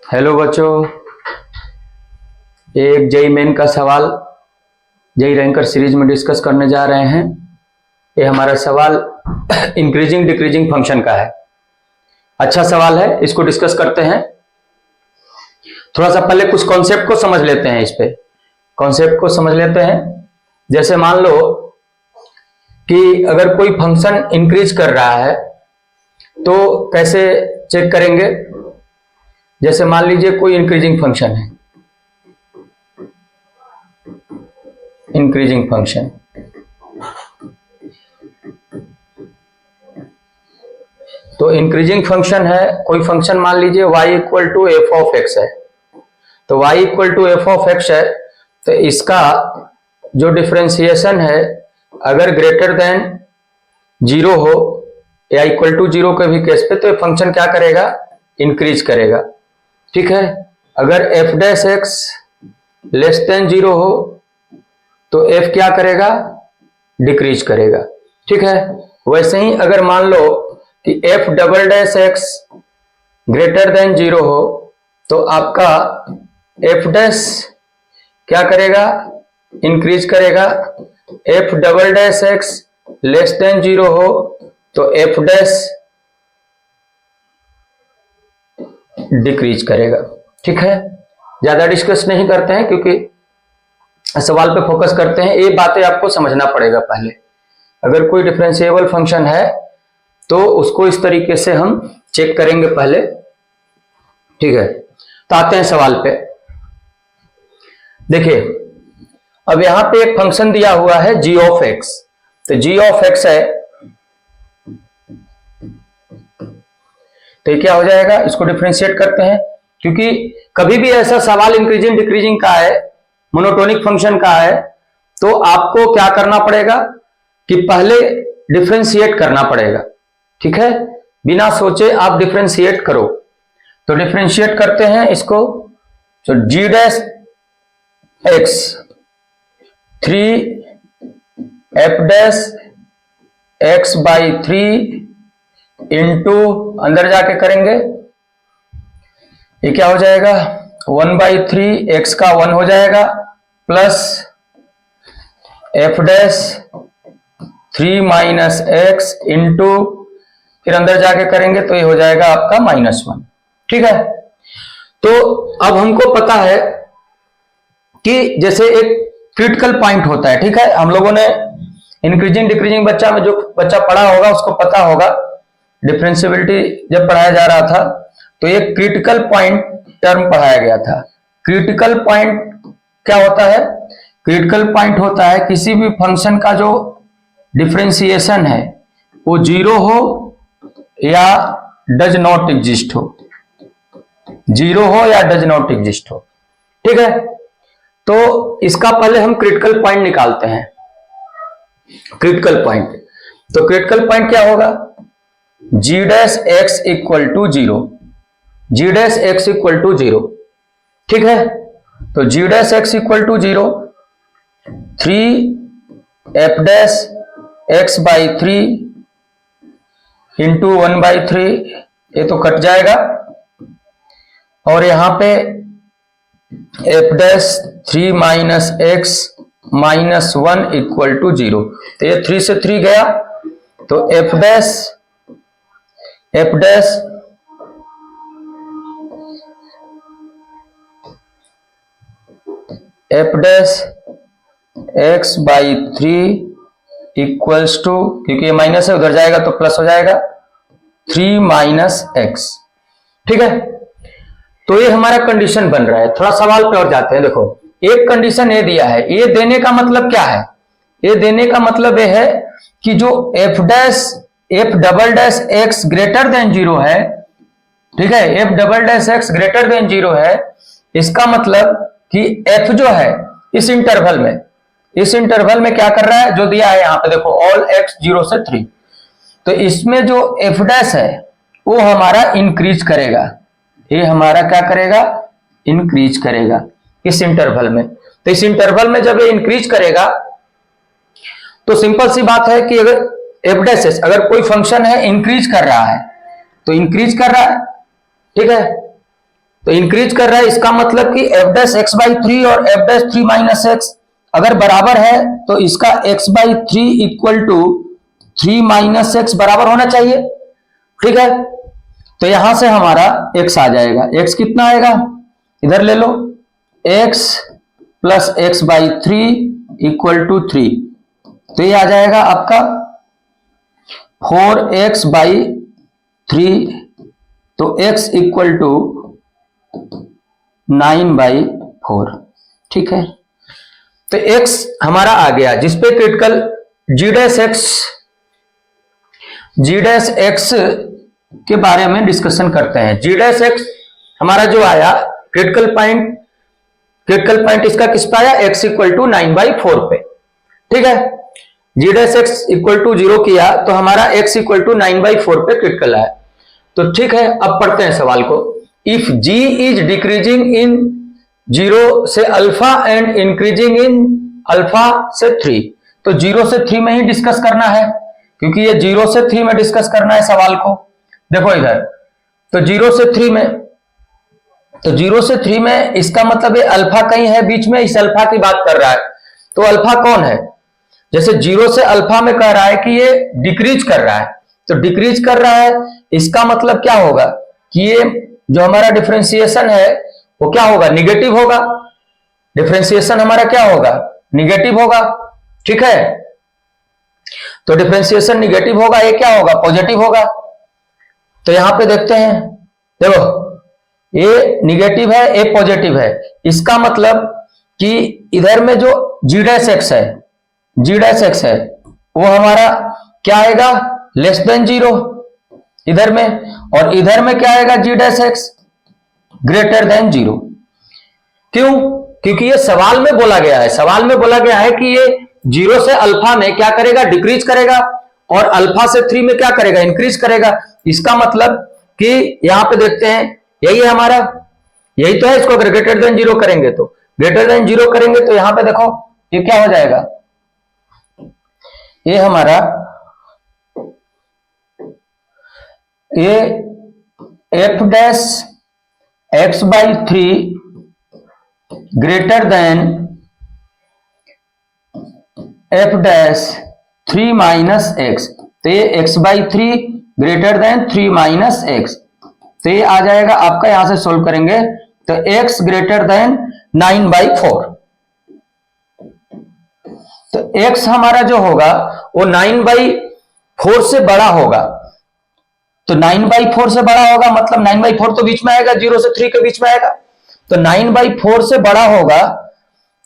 Hello बच्चों, एक JEE main का सवाल जेई रैंकर सीरीज में डिस्कस करने जा रहे हैं। ये हमारा सवाल इंक्रीजिंग डिक्रीजिंग फंक्शन का है। अच्छा सवाल है, इसको डिस्कस करते हैं। थोड़ा सा पहले कुछ कॉन्सेप्ट को समझ लेते हैं। इस पे कॉन्सेप्ट को समझ लेते हैं। जैसे मान लो कि अगर कोई फंक्शन इंक्रीज कर रहा है तो कैसे चेक करेंगे। जैसे मान लीजिए कोई इंक्रीजिंग फंक्शन है, इंक्रीजिंग फंक्शन तो इंक्रीजिंग फंक्शन है। कोई फंक्शन मान लीजिए y equal to f of x है, तो y equal to f of x है, तो इसका जो डिफरेंशिएशन है अगर ग्रेटर देन 0 हो या इक्वल टू 0 के भी केस पे, तो ये फंक्शन क्या करेगा, इंक्रीज करेगा। ठीक है। अगर F dash x less than 0 हो तो एफ क्या करेगा, डिक्रीज करेगा। ठीक है। वैसे ही अगर मान लो कि F double dash x greater than 0 हो तो आपका एफ डैश क्या करेगा, इंक्रीज करेगा। F double dash x less than 0 हो तो एफ डैश डिक्रीज करेगा। ठीक है। ज्यादा डिस्कस नहीं करते हैं क्योंकि सवाल पे फोकस करते हैं। ये बातें आपको समझना पड़ेगा पहले। अगर कोई डिफरेंशिएबल फंक्शन है तो उसको इस तरीके से हम चेक करेंगे पहले। ठीक है। तो आते हैं सवाल पे। देखिए, अब यहां पे एक फंक्शन दिया हुआ है g ऑफ एक्स। तो g ऑफ एक्स है, तो ये क्या हो जाएगा, इसको डिफरेंशिएट करते हैं। क्योंकि कभी भी ऐसा सवाल इंक्रीजिंग डिक्रीजिंग का है, मोनोटोनिक फंक्शन का है, तो आपको क्या करना पड़ेगा कि पहले डिफरेंशिएट करना पड़ेगा। ठीक है। बिना सोचे आप डिफरेंशिएट करो। तो डिफरेंशिएट करते हैं इसको। तो g dash x 3 f dash x by 3 into अंदर जाके करेंगे, ये क्या हो जाएगा, 1/3 एक्स का 1 हो जाएगा plus F dash 3 minus x into फिर अंदर जाके करेंगे तो ये हो जाएगा आपका -1। ठीक है। तो अब हमको पता है कि जैसे एक क्रिटिकल पॉइंट होता है। ठीक है। हम लोगों ने इंक्रीजिंग डिक्रीजिंग बच्चा में जो बच्चा पढ़ा होगा उसको पता होगा, डिफरेंशिएबिलिटी जब पढ़ाया जा रहा था तो एक क्रिटिकल पॉइंट टर्म पढ़ाया गया था। क्रिटिकल पॉइंट क्या होता है, क्रिटिकल पॉइंट होता है किसी भी फंक्शन का जो डिफरेंशिएशन है वो 0 हो या डज नॉट एग्जिस्ट हो, 0 हो या डज नॉट एग्जिस्ट हो। ठीक है। तो इसका पहले हम क्रिटिकल पॉइंट निकालते हैं। क्रिटिकल पॉइंट, तो क्रिटिकल पॉइंट क्या होगा, g dash x equal to 0, g dash x equal to 0। ठीक है। तो g dash x equal to 0, 3 f dash x by 3 into 1/3, ये तो कट जाएगा, और यहां पे f dash 3 minus x minus 1 equal to 0। तो ये 3 से 3 गया, तो f dash x by 3 equals to, क्योंकि ये माइनस है उधर जाएगा तो प्लस हो जाएगा, 3 माइनस एक्स। ठीक है। तो ये हमारा कंडीशन बन रहा है। थोड़ा सवाल पे और जाते हैं। देखो, एक कंडीशन ये दिया है, ये देने का मतलब क्या है, ये देने का मतलब ये है कि जो F double dash x greater than 0 है, ठीक है, F double dash x greater than 0 है, इसका मतलब कि एफ जो है इस इंटरवल में क्या कर रहा है, जो दिया है यहां पे देखो, ऑल एक्स 0 से 3, तो इसमें जो एफ डैश है वो हमारा इंक्रीज करेगा। ये हमारा क्या करेगा, इंक्रीज करेगा इस इंटरवल में। तो इस इंटरवल में जब ये इंक्रीज करेगा तो सिंपल सी बात है कि अगर एफ डैश एस, अगर कोई फंक्शन है इंक्रीज कर रहा है तो इंक्रीज कर रहा है। ठीक है। तो इंक्रीज कर रहा है, इसका मतलब कि f dash x by three और f dash three minus x अगर बराबर है तो इसका x by three equal to three minus x बराबर होना चाहिए। ठीक है, तो यहां से हमारा x आ जाएगा। x कितना आएगा, इधर ले लो, x plus x by three equal to three, तो ये आ जाएगा आपका 4x बाई थ्री, तो x इक्वल टू 9 बाई 4। ठीक है, तो x हमारा आ गया, जिसपे क्रिटिकल जी डैश एक्स के बारे में डिस्कशन करते हैं। जी डैश एक्स हमारा जो आया क्रिटिकल पॉइंट इसका किस पे आया, x इक्वल टू 9 बाई 4 पे। ठीक है, जी डैश एक्स इक्वल टू 0 किया तो हमारा x इक्वल टू 9 बाई 4 पे क्रिटिकल आया। तो ठीक है, अब पढ़ते हैं सवाल को। If g is decreasing in 0 से alpha and increasing in alpha से 3, तो 0 से 3 में ही डिस्कस करना है, क्योंकि ये 0 से 3 में डिस्कस करना है सवाल को। देखो इधर, तो 0 से 3 में, तो 0 से 3 में इसका मतलब ये अल्फा कहीं है बीच में, इस अल्फा की बात कर रहा है। तो अल्फा कौन है, जैसे 0 से अल्फा में कह रहा है कि ये डिक्रीज कर रहा है, तो डिक्रीज कर रहा है, इसका मतलब क्या होगा कि ये जो हमारा डिफरेंशिएशन है वो क्या होगा, निगेटिव होगा। डिफरेंशिएशन हमारा क्या होगा, निगेटिव होगा। ठीक है, तो डिफरेंशिएशन निगेटिव होगा, ये क्या होगा, पॉजिटिव होगा। तो यहां पे देखते हैं, देखो ये निगेटिव है, ये पॉजिटिव है, इसका मतलब कि इधर में जो जी डैश एक्स है, जी डैश एक्स है वो हमारा क्या आएगा, लेस देन 0 इधर में, और इधर में क्या आएगा, जी डैश एक्स ग्रेटर देन 0। क्यों, क्योंकि ये सवाल में बोला गया है, सवाल में बोला गया है कि ये 0 से अल्फा में क्या करेगा, डिक्रीज करेगा, और अल्फा से 3 में क्या करेगा, इंक्रीज करेगा। इसका मतलब कि यहां पे देखते हैं, यही है हमारा, यही तो है। इसको अगर ग्रेटर देन 0 करेंगे तो ग्रेटर देन 0 करेंगे तो यहां पे देखो ये क्या हो जाएगा, ये हमारा ये F dash x by three greater than F dash 3 minus x, तो ये x by three greater than 3 minus x, तो ये आ जाएगा आपका, यहां से सोल्व करेंगे तो x ग्रेटर देन 9 बाई 4। तो x हमारा जो होगा वो 9 बाई 4 से बड़ा होगा, तो 9 बाई 4 से बड़ा होगा, मतलब 9 बाई 4 तो बीच में आएगा, 0 से 3 के बीच में आएगा, तो 9 बाई 4 से बड़ा होगा,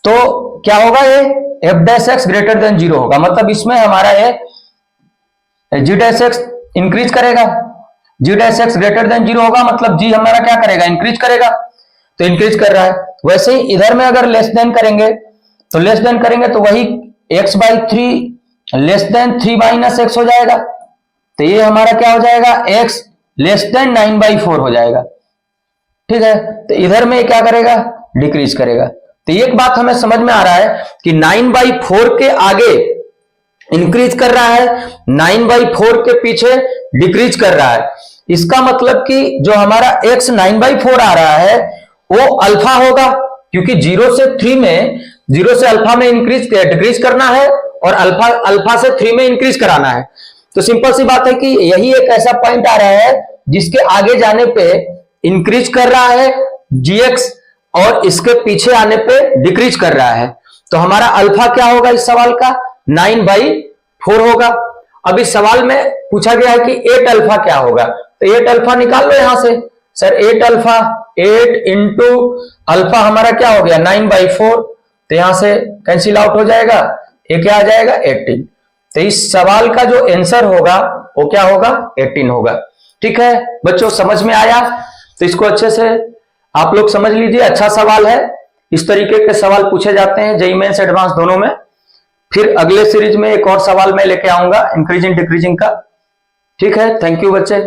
तो क्या होगा, ये F dash x greater than 0 होगा, मतलब इसमें हमारा ये जी डैश एक्स इंक्रीज करेगा, जी डैश एक्स ग्रेटर देन 0 होगा, मतलब जी हमारा क्या करेगा, इंक्रीज करेगा, तो इंक्रीज कर रहा है। वैसे ही इधर में अगर लेस देन करेंगे तो लेस देन करेंगे तो वही x by three less than 3 minus x हो जाएगा, तो ये हमारा क्या हो जाएगा, x लेस देन 9 बाई 4 हो जाएगा। ठीक है, तो इधर में क्या करेगा, डिक्रीज करेगा। तो एक बात हमें समझ में आ रहा है कि 9 बाई 4 के आगे इंक्रीज कर रहा है, 9 बाई 4 के पीछे डिक्रीज कर रहा है। इसका मतलब कि जो हमारा x 9 बाई 4 आ रहा है वो अल्फा होगा, क्योंकि 0 से 3 में, 0 से अल्फा में इंक्रीज डिक्रीज करना है और अल्फा से 3 में इंक्रीज कराना है। तो सिंपल सी बात है कि यही एक ऐसा पॉइंट आ रहा है जिसके आगे जाने पे इंक्रीज कर रहा है gx और इसके पीछे आने पे डिक्रीज कर रहा है। तो हमारा अल्फा क्या होगा इस सवाल का, 9 बाई 4 होगा। अब इस सवाल में पूछा गया है कि 8 अल्फा क्या होगा, तो 8 अल्फा निकाल लो यहां से। सर 8 अल्फा, 8 इंटू अल्फा हमारा क्या हो गया, 9 बाई 4, तो यहां से कैंसिल आउट हो जाएगा, ये क्या आ जाएगा 18। तो इस सवाल का जो आंसर होगा वो क्या होगा, 18 होगा। ठीक है बच्चों, समझ में आया? तो इसको अच्छे से आप लोग समझ लीजिए, अच्छा सवाल है। इस तरीके के सवाल पूछे जाते हैं जेईई मेंस एडवांस दोनों में। फिर अगले सीरीज में एक और सवाल मैं लेके आऊंगा इंक्रीजिंग डिक्रीजिंग का। ठीक है, थैंक यू बच्चे।